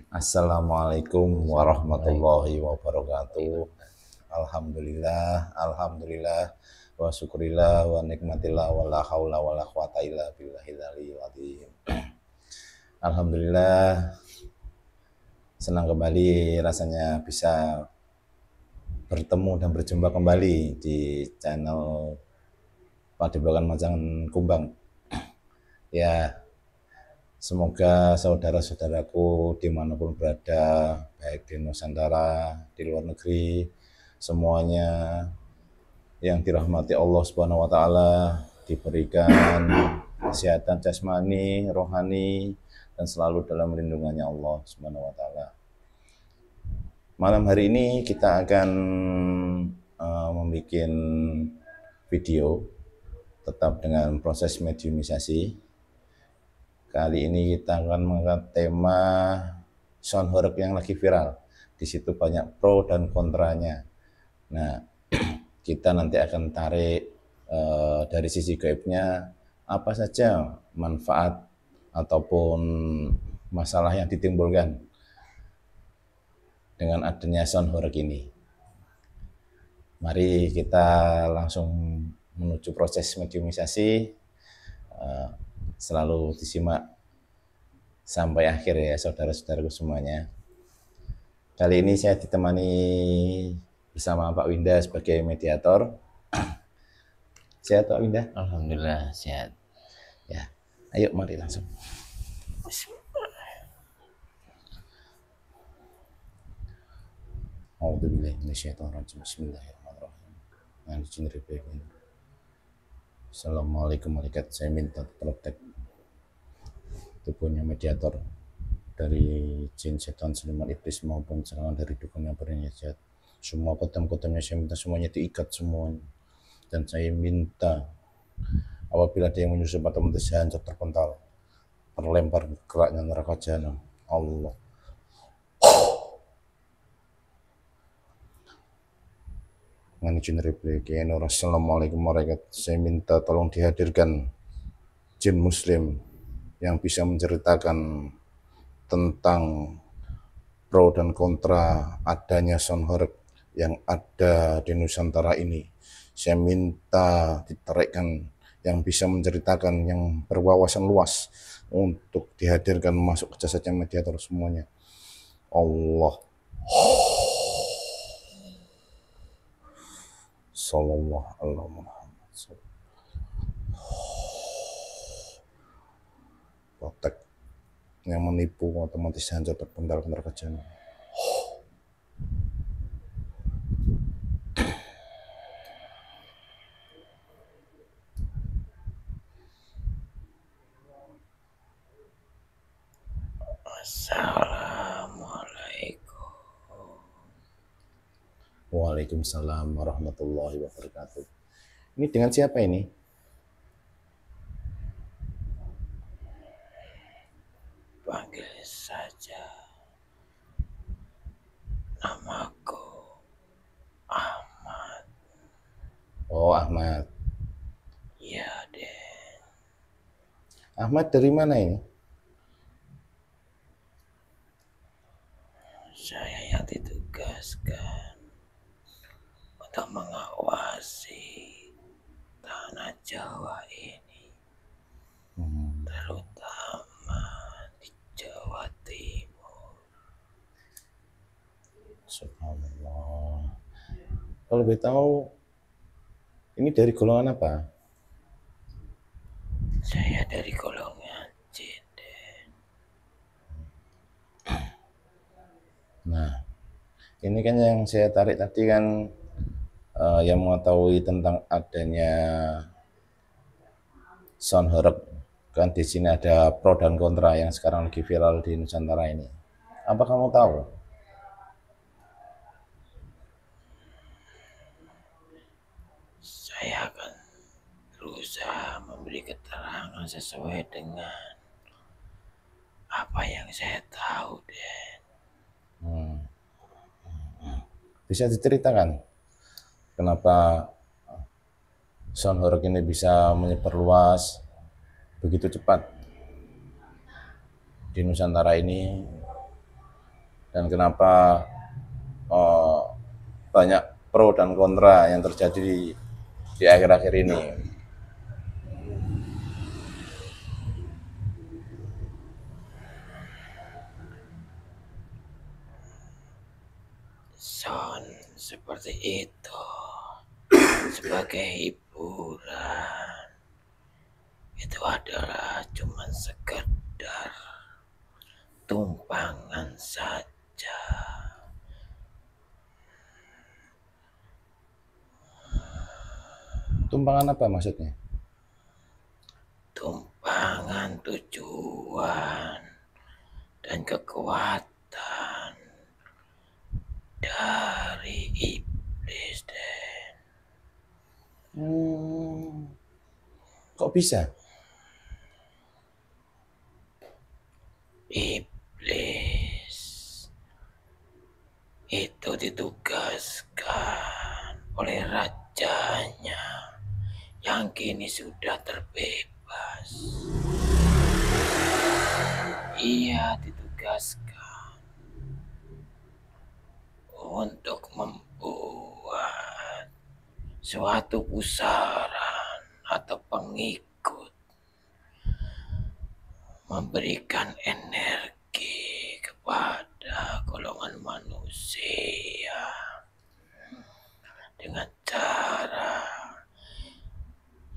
Assalamualaikum warahmatullahi wabarakatuh. Alhamdulillah, alhamdulillah, wa syukurillah, wa nikmatillah, wa la haula wa la quwata illa billahil aliyyil azim. Alhamdulillah, senang kembali rasanya bisa bertemu dan berjumpa kembali di channel Padepokan Macan Kumbang. Ya, semoga saudara-saudaraku dimanapun berada, baik di Nusantara, di luar negeri, semuanya yang dirahmati Allah Subhanahu wa taala diberikan kesehatan jasmani, rohani, dan selalu dalam lindungannya Allah Subhanahu wa taala. Malam hari ini kita akan membuat video tetap dengan proses mediumisasi. Kali ini kita akan mengangkat tema sound horeg yang lagi viral. Di situ banyak pro dan kontranya. Nah, kita nanti akan tarik dari sisi gaibnya apa saja manfaat ataupun masalah yang ditimbulkan dengan adanya sound horeg ini. Mari kita langsung menuju proses mediumisasi. Selalu disimak sampai akhir ya saudara-saudaraku semuanya. Kali ini saya ditemani bersama Pak Winda sebagai mediator. Sehat Pak Winda? Alhamdulillah sehat. Ya, ayo mari langsung. Bismillahirrahmanirrahim. Assalamualaikum malaikat, saya minta protek tubuhnya mediator dari jin, setan, siluman, iblis maupun serangan dari dukun yang berniat jahat. Semua kodam-kodamnya saya minta semuanya diikat semuanya. Dan saya minta apabila ada yang menyusup atau mendesak hancur terpental, terlempar geraknya neraka jahanam. Allah. Assalamualaikum warahmatullahi wabarakatuh. Saya minta tolong dihadirkan jin muslim yang bisa menceritakan tentang pro dan kontra adanya sound horeg yang ada di Nusantara ini. Saya minta ditarikkan yang bisa menceritakan, yang berwawasan luas untuk dihadirkan masuk ke jasanya mediator semuanya. Allah. Sallallahu alaihi wasallam. Protek yang menipu otomatis hancur terpental ke neraka jahanam. Assalamualaikum. Waalaikumsalam warahmatullahi wabarakatuh. Ini dengan siapa ini? Panggil saja namaku Ahmad. Oh, Ahmad. Ya, Den. Ahmad dari mana ini? Saya yang ditugaskan untuk mengawasi tanah Jawa ini, terutama di Jawa Timur. Subhanallah. Kalau boleh tahu, ini dari golongan apa? Saya dari golongan jin, Den. Nah, ini kan yang saya tarik tadi kan yang mengetahui tentang adanya sound horeg. Kan di sini ada pro dan kontra yang sekarang lagi viral di Nusantara ini. Apa kamu tahu? Saya akan berusaha memberi keterangan sesuai dengan apa yang saya tahu, Den. Bisa diceritakan kenapa sound horeg ini bisa menyebar luas begitu cepat di Nusantara ini? dan kenapa banyak pro dan kontra yang terjadi di akhir-akhir ini. Son seperti itu sebagai hiburan itu adalah cuman sekedar tumpangan saja. Tumpangan apa maksudnya? Tumpangan tujuan dan kekuatan dari iblis, Den. Kok bisa? Iblis itu ditugaskan oleh rajanya yang kini sudah terbebas. Ia ditugaskan untuk membuat suatu pusaran atau pengikut, memberikan energi kepada golongan manusia dengan cara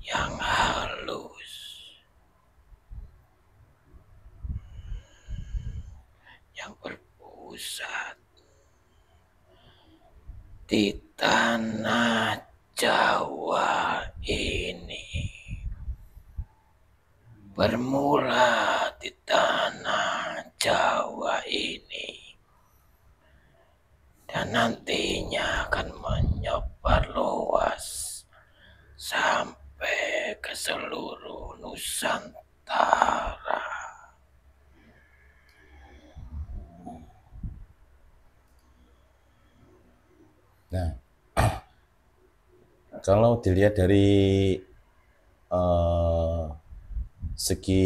yang halus, yang berpusat di tanah Jawa ini. Bermula di tanah Jawa ini dan nantinya akan menyebar luas sampai ke seluruh Nusantara. Nah, kalau dilihat dari segi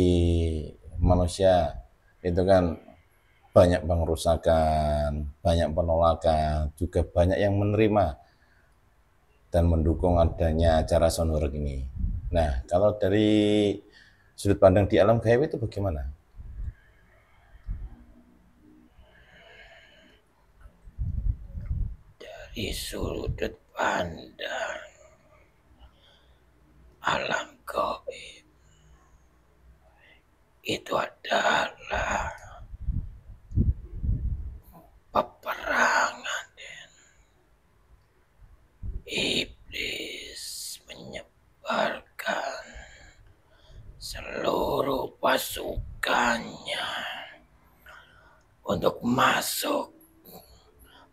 manusia itu kan banyak pengerusakan, banyak penolakan, juga banyak yang menerima dan mendukung adanya acara Soundwork ini. Nah, kalau dari sudut pandang di alam gaib itu bagaimana? Dari sudut pandang alam gaib itu adalah peperangan, dan iblis menyebarkan seluruh pasukannya untuk masuk,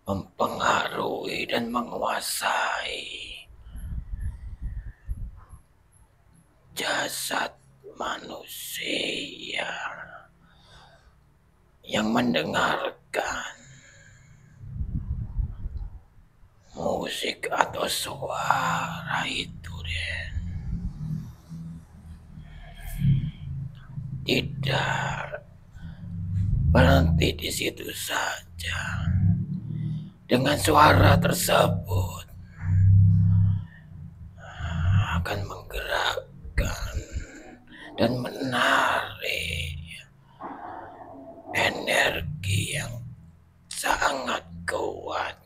mempengaruhi dan menguasai jasad manusia yang mendengarkan musik atau suara itu, Den. Tidak berhenti di situ saja. Dengan suara tersebut akan menggerakkan dan menarik energi yang sangat kuat,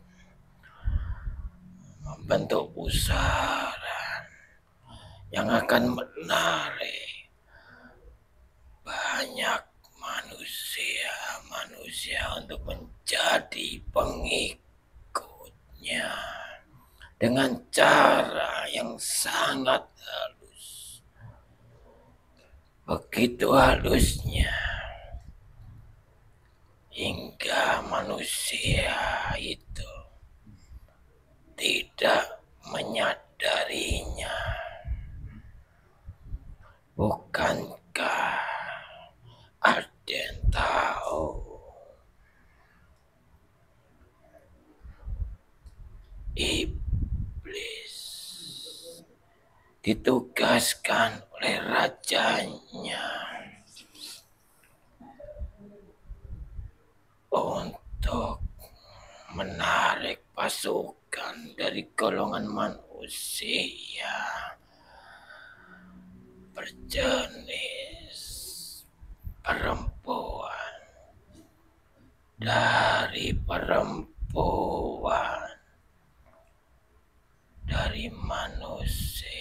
membentuk pusaran yang akan menarik banyak manusia untuk menjadi pengikutnya dengan cara yang sangat halus. Begitu halusnya hingga manusia itu tidak menyadarinya. Bukankah ada yang tahu iblis ditugaskan oleh rajanya untuk untuk menarik pasukan dari golongan manusia berjenis perempuan dari manusia.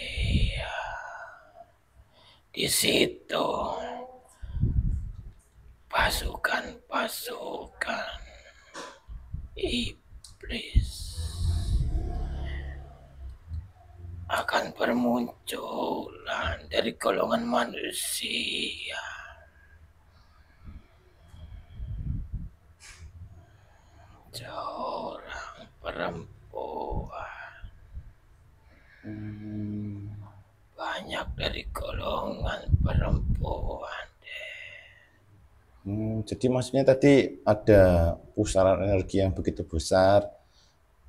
Di situ pasukan-pasukan iblis akan bermunculan dari golongan manusia. Seorang perempuan, banyak dari golongan perempuan. Jadi maksudnya tadi ada pusaran energi yang begitu besar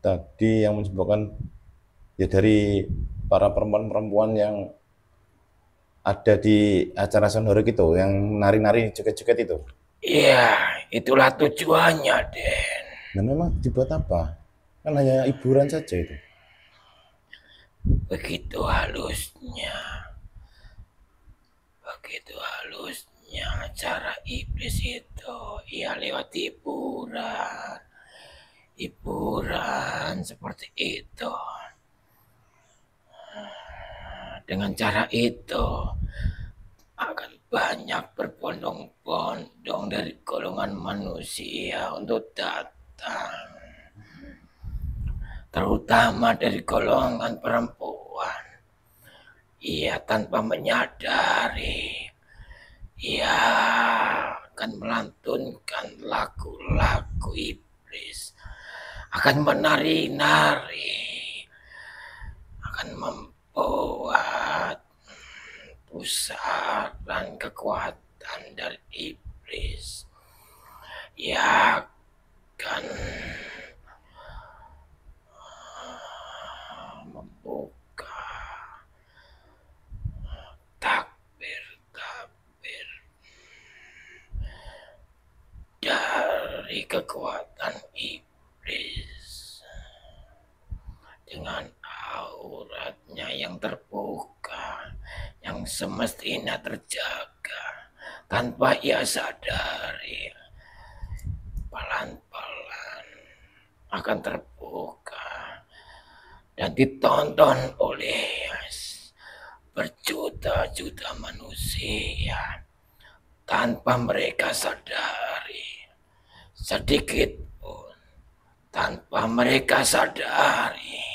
tadi yang menyebabkan ya dari para perempuan-perempuan yang ada di acara Sonhoro gitu, yang nari-nari joget-joget itu. Iya, itulah tujuannya, Den. Nah memang dibuat apa? Kan hanya hiburan saja itu. Begitu halusnya cara iblis itu. Ia lewat hiburan seperti itu. Dengan cara itu akan banyak berbondong-bondong dari golongan manusia untuk datang, terutama dari golongan perempuan. Ia tanpa menyadari, ia akan melantunkan lagu-lagu iblis, akan menari-nari, akan membuat pusaran kekuatan dari iblis. Ia akan membuka takbir dari kekuatan iblis dengan auratnya yang terbuka, yang semestinya terjaga tanpa ia sadari, pelan-pelan akan terbuka dan ditonton oleh berjuta-juta manusia tanpa mereka sadari, sedikit pun tanpa mereka sadari.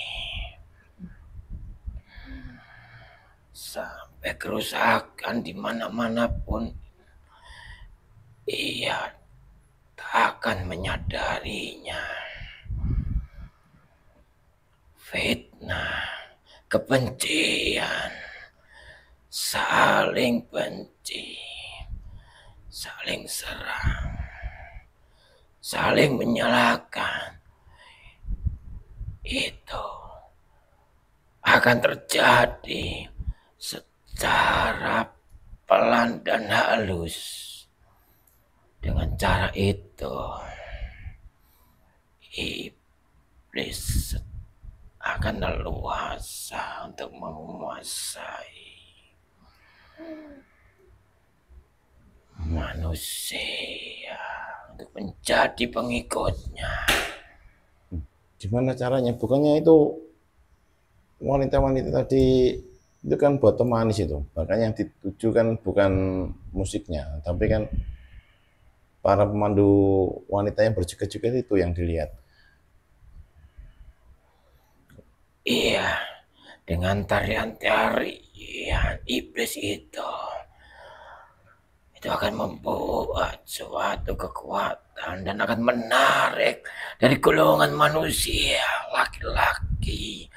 Sampai kerusakan di mana-mana pun ia tak akan menyadarinya. Fitnah, kebencian, saling benci, saling serang, saling menyalahkan, itu akan terjadi secara pelan dan halus. Dengan cara itu, iblis akan leluasa untuk menguasai manusia, untuk menjadi pengikutnya. Gimana caranya? Bukannya itu wanita-wanita tadi itu kan buat pemanis itu, makanya yang dituju kan bukan musiknya, tapi kan para pemandu wanita yang berjoget-joget itu yang dilihat. Iya, dengan tarian-tarian iblis itu akan membuat suatu kekuatan dan akan menarik dari golongan manusia, laki-laki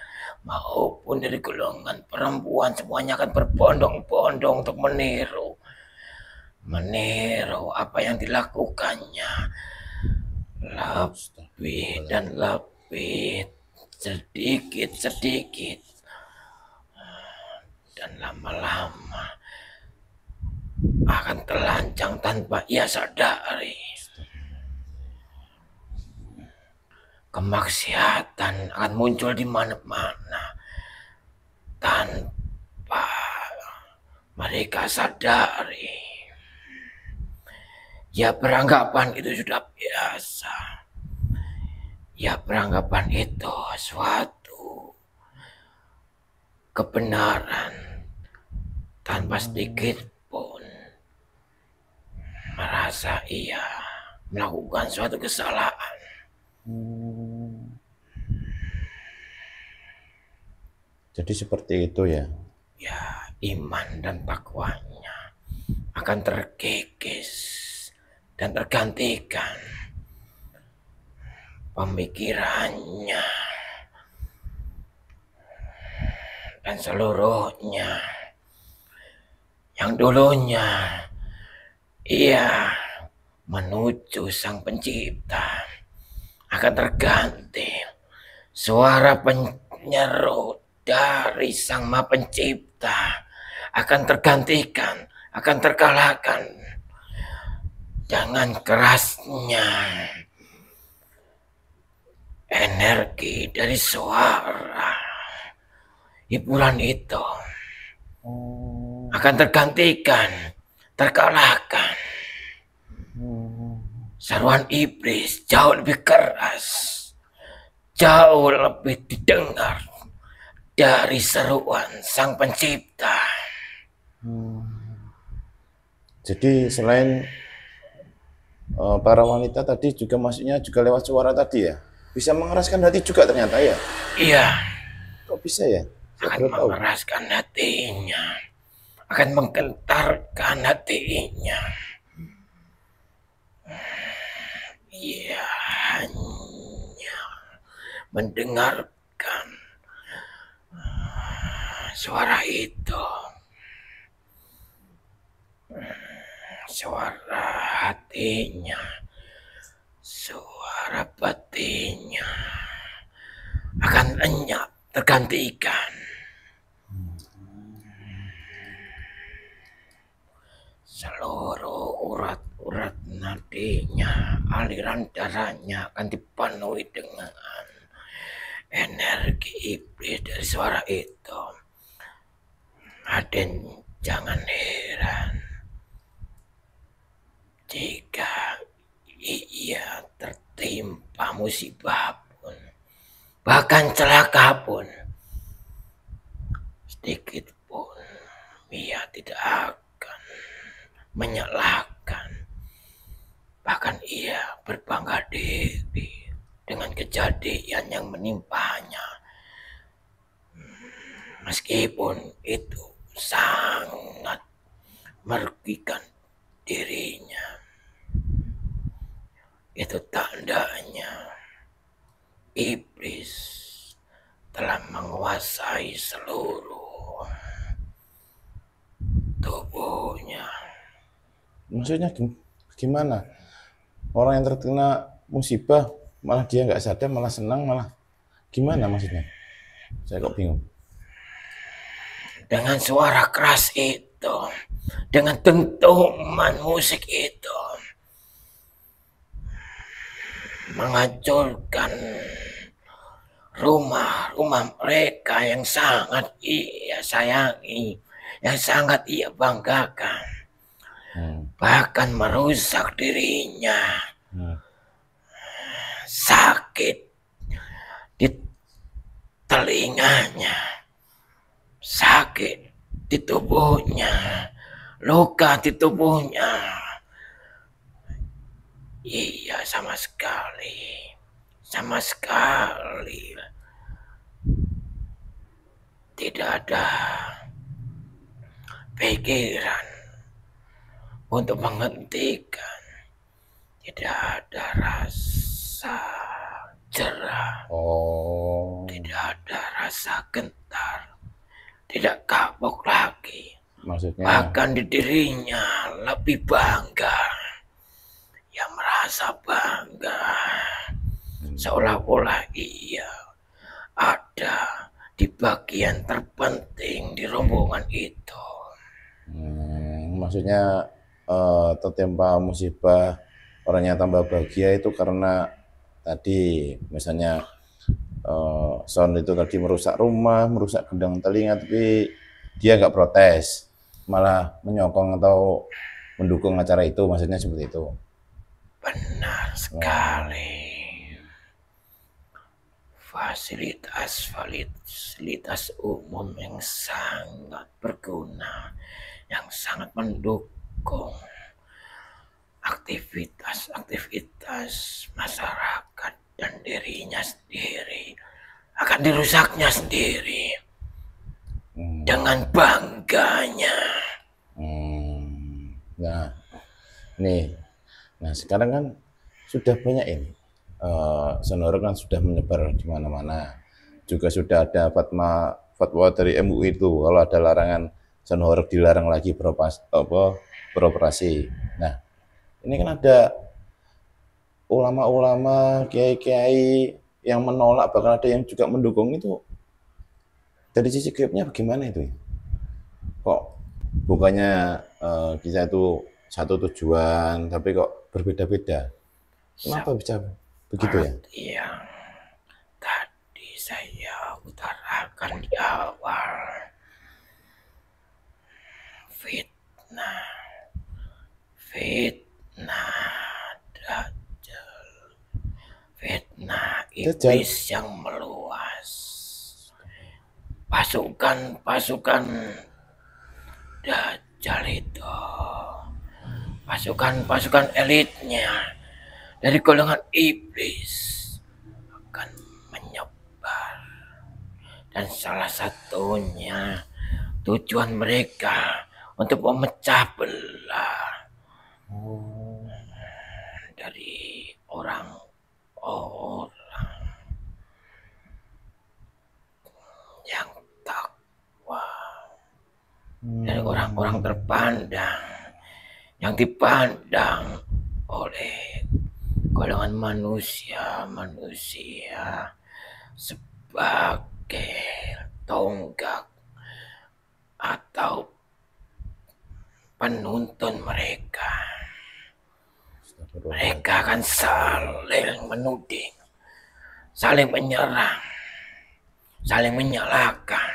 maupun dari golongan perempuan, semuanya akan berbondong-bondong untuk meniru apa yang dilakukannya, lebih dan lebih, sedikit dan lama-lama akan telanjang tanpa ia sadari. kemaksiatan akan muncul di mana-mana tanpa mereka sadari. Ya beranggapan itu sudah biasa. Ya beranggapan itu suatu kebenaran tanpa sedikit pun merasa ia melakukan suatu kesalahan. Jadi seperti itu ya. Ya, iman dan takwanya akan terkikis dan tergantikan pemikirannya dan seluruhnya yang dulunya ia menuju Sang Pencipta akan terganti suara penyeru dari Sang Maha Pencipta akan tergantikan, akan terkalahkan dengan kerasnya energi dari suara hiburan itu akan tergantikan, terkalahkan. Seruan iblis jauh lebih keras, jauh lebih didengar dari seruan Sang Pencipta. Jadi selain para wanita tadi juga maksudnya juga lewat suara tadi ya, bisa mengeraskan hati juga ternyata ya. Iya, Kok bisa ya? Saya akan baru tahu. mengeraskan hatinya, akan menggentarkan hatinya. Ia hanya mendengarkan suara itu, suara hatinya, suara batinnya akan lenyap, tergantikan. Seluruh urat-urat nadinya, aliran darahnya akan dipenuhi dengan energi iblis dari suara itu. Raden, jangan heran jika ia tertimpa musibah pun, bahkan celaka pun, sedikit pun ia tidak akan menyalahkan. Bahkan ia berbangga diri dengan kejadian yang menimpanya, meskipun itu sangat merugikan dirinya. Itu tandanya iblis telah menguasai seluruh tubuhnya. Maksudnya gimana? Orang yang terkena musibah malah dia nggak sadar, malah senang, malah gimana maksudnya? Saya kok bingung. Dengan suara keras itu, dengan dentuman musik itu, menghancurkan rumah-rumah mereka yang sangat ia sayangi, yang sangat ia banggakan. Bahkan merusak dirinya. Sakit di telinganya, sakit di tubuhnya, luka di tubuhnya. Iya, sama sekali tidak ada pikiran untuk menghentikan, tidak ada rasa jerah, tidak ada rasa gentar, tidak kapok lagi. Maksudnya bahkan di dirinya lebih bangga, ia merasa bangga, seolah-olah ia ada di bagian terpenting di rombongan itu. maksudnya tertimpa musibah orangnya tambah bahagia itu karena tadi misalnya sound itu tadi merusak rumah, merusak gendang telinga, tapi dia nggak protes, malah menyokong atau mendukung acara itu, maksudnya seperti itu. Benar sekali. Fasilitas umum yang sangat berguna, yang sangat mendukung aktivitas masyarakat dan dirinya sendiri akan dirusaknya sendiri dengan bangganya. Nah, sekarang kan sudah banyak ini. Sound horor kan sudah menyebar di mana-mana. Juga sudah ada fatwa dari MUI itu kalau ada larangan sound horor dilarang lagi beroperasi. Nah, ini kan ada ulama-ulama, kiai-kiai yang menolak, bahkan ada yang juga mendukung itu. Dari sisi gripnya bagaimana itu? Kok bukannya kita itu satu tujuan, tapi kok berbeda-beda? Kenapa bisa begitu ya? Yang tadi saya utarakan di awal, fitnah, Dajjal, fitnah iblis yang meluas, pasukan Dajjal itu, pasukan elitnya dari golongan iblis akan menyebar, dan salah satunya tujuan mereka untuk memecah belah dari orang-orang yang takwa, dari orang-orang terpandang yang dipandang oleh golongan manusia sebagai tonggak atau penuntun mereka. Mereka akan saling menuding, saling menyerang, saling menyalahkan,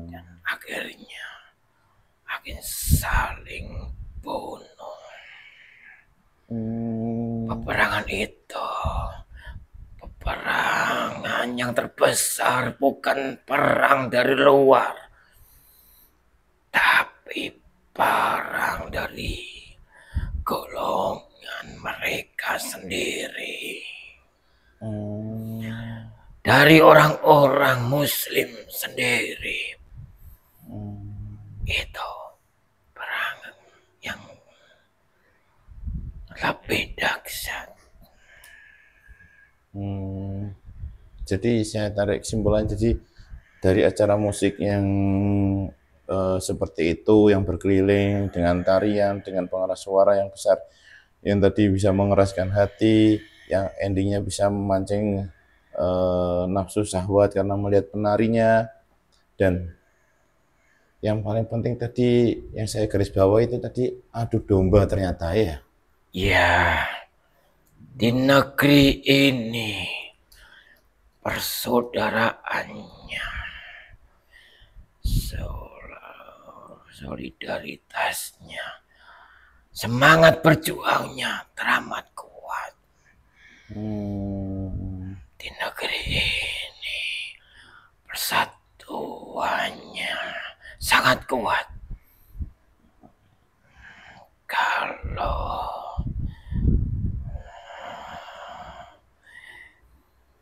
dan akhirnya akan saling bunuh. Peperangan itu, peperangan yang terbesar, bukan perang dari luar, tapi perang dari golongan mereka sendiri, dari orang-orang Muslim sendiri. Itu perang yang lebih dahsyat. Jadi saya tarik kesimpulan, jadi dari acara musik yang seperti itu, yang berkeliling dengan tarian, dengan pengeras suara yang besar, yang tadi bisa mengeraskan hati, yang endingnya bisa memancing nafsu syahwat karena melihat penarinya, dan yang paling penting tadi yang saya garis bawahi itu tadi adu domba ternyata ya. Ya, di negeri ini persaudaraannya, solidaritasnya, semangat berjuangnya teramat kuat. Di negeri ini persatuannya sangat kuat. Kalau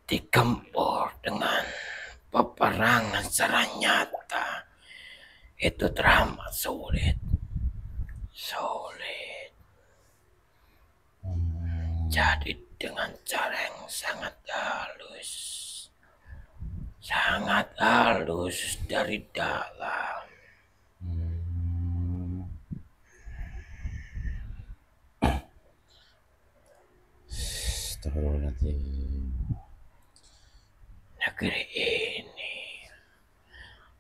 digempur dengan peperangan secara nyata, itu teramat sulit. Jadi dengan cara yang sangat halus dari dalam. Negeri ini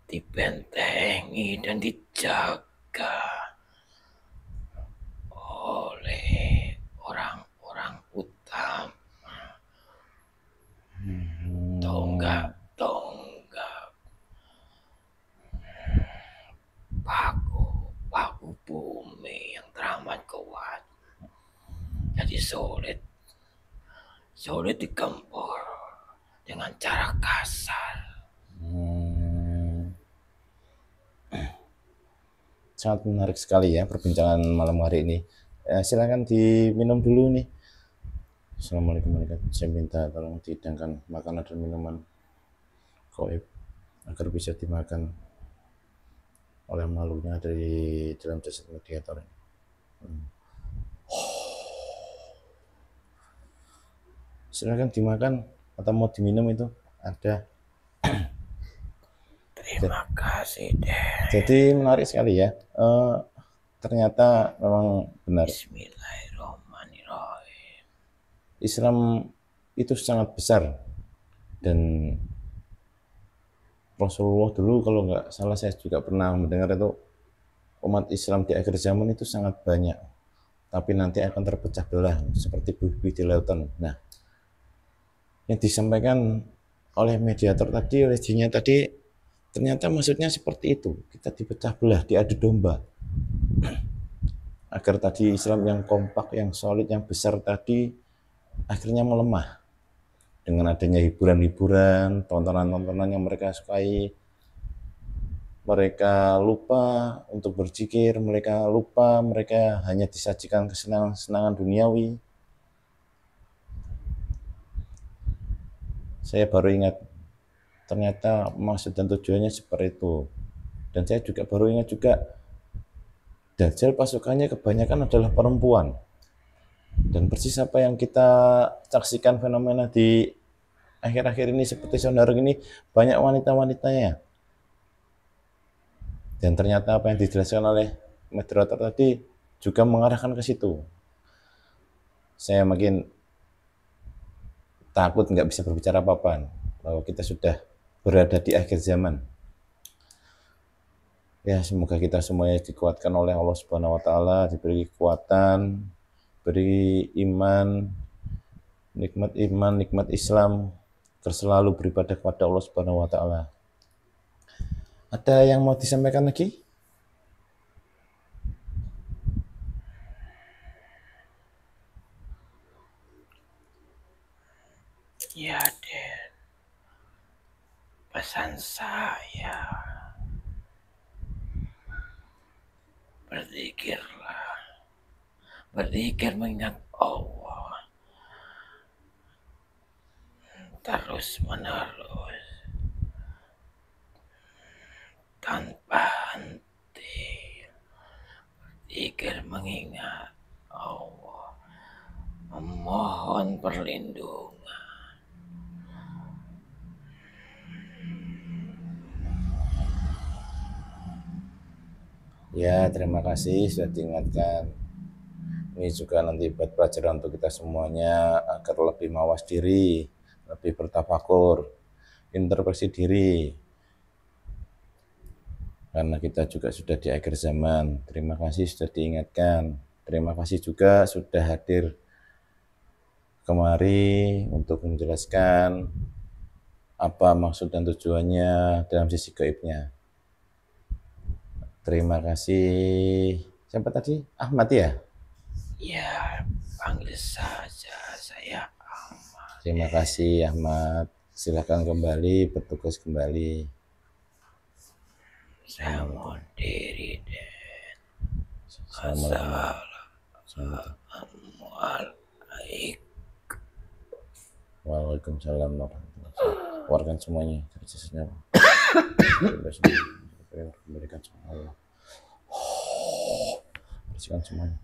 dibentengi dan dijaga oleh orang-orang utama tonggak paku bumi yang teramat kuat, jadi sulit digempur dengan cara kasar. Sangat menarik sekali ya perbincangan malam hari ini. Silakan diminum dulu nih. Assalamualaikum warahmatullahi wabarakatuh. Saya minta tolong dihidangkan makanan dan minuman gaib agar bisa dimakan oleh makhluknya dari dalam jasad mediator. Silakan dimakan atau mau diminum itu ada. Terima kasih deh. Jadi menarik sekali ya. Ternyata memang benar. Bismillahirrahmanirrahim. Islam itu sangat besar dan Rasulullah dulu kalau nggak salah saya juga pernah mendengar itu umat Islam di akhir zaman itu sangat banyak, tapi nanti akan terpecah belah seperti buih-buih di lautan. Nah, yang disampaikan oleh mediator tadi, oleh jinnya tadi, ternyata maksudnya seperti itu. Kita dipecah belah, diadu domba. Agar tadi Islam yang kompak, yang solid, yang besar tadi akhirnya melemah. Dengan adanya hiburan-hiburan, tontonan-tontonan yang mereka sukai, mereka lupa untuk berzikir, mereka lupa, mereka hanya disajikan kesenangan-kesenangan duniawi. Saya baru ingat, ternyata maksud dan tujuannya seperti itu. Dan saya juga baru ingat juga, Dajjal pasukannya kebanyakan adalah perempuan. Dan persis apa yang kita saksikan fenomena di akhir-akhir ini seperti saudara ini, banyak wanita-wanitanya. Dan ternyata apa yang dijelaskan oleh moderator tadi juga mengarahkan ke situ. Saya makin takut nggak bisa berbicara apa-apa bahwa kita sudah berada di akhir zaman. Ya, semoga kita semuanya dikuatkan oleh Allah Subhanahu wa taala, diberi kekuatan, beri iman, nikmat Islam, selalu beribadah kepada Allah Subhanahu wa taala. Ada yang mau disampaikan lagi? Ya, Den. Pesan saya, berzikirlah. Berzikir mengingat Allah terus menerus tanpa henti. Berzikir mengingat Allah, memohon perlindungan. Ya, terima kasih sudah diingatkan. Ini juga nanti buat pelajaran untuk kita semuanya agar lebih mawas diri, lebih bertafakur, introspeksi diri. Karena kita juga sudah di akhir zaman. Terima kasih sudah diingatkan. Terima kasih juga sudah hadir kemari untuk menjelaskan apa maksud dan tujuannya dalam sisi gaibnya. Terima kasih. Siapa tadi? Ahmad ya? Ya, panggil saja saya Ahmad. Terima kasih Ahmad. Silakan kembali, bertugas kembali. Saya mau diri, Den. Assalamualaikum. Waalaikumsalam warahmatullahi wabarakatuh. Keluarkan semuanya dari jasanya. Kembalikan sama Allah. Bersihkan semuanya.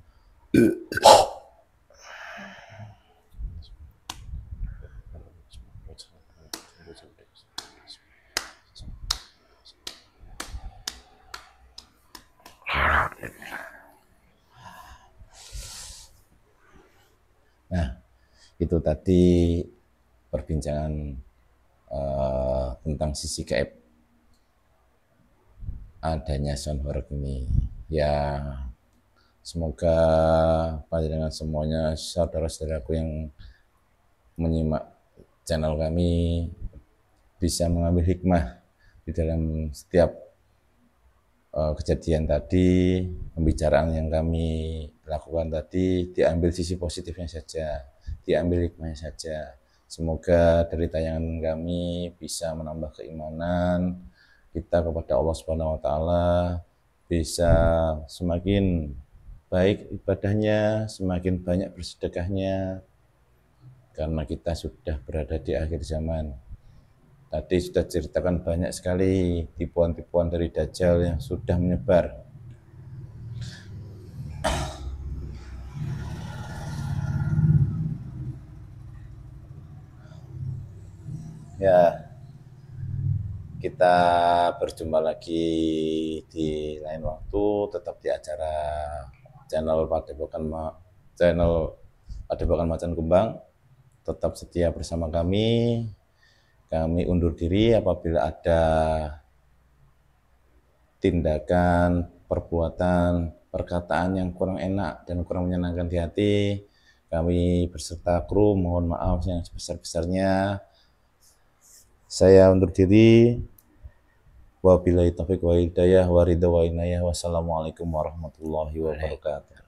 Nah, itu tadi perbincangan tentang sisi gaib adanya sound horror ini. Ya, semoga panjenengan semuanya, saudara-saudaraku yang menyimak channel kami, bisa mengambil hikmah di dalam setiap kejadian tadi, pembicaraan yang kami lakukan tadi, diambil sisi positifnya saja, diambil hikmahnya saja. Semoga dari tayangan kami bisa menambah keimanan kita kepada Allah Subhanahu wa taala, bisa semakin baik ibadahnya, semakin banyak bersedekahnya, karena kita sudah berada di akhir zaman. Tadi sudah ceritakan banyak sekali tipuan-tipuan dari Dajjal yang sudah menyebar. Ya, kita berjumpa lagi di lain waktu, tetap di acara channel Padepokan Macan Kumbang. Tetap setia bersama kami. Kami undur diri apabila ada tindakan, perbuatan, perkataan yang kurang enak dan kurang menyenangkan di hati. Kami berserta kru mohon maaf yang sebesar-besarnya. Saya undur diri. Wabillahi taufiq wa hidayah wa ridha wa inayah. Wassalamualaikum warahmatullahi wabarakatuh.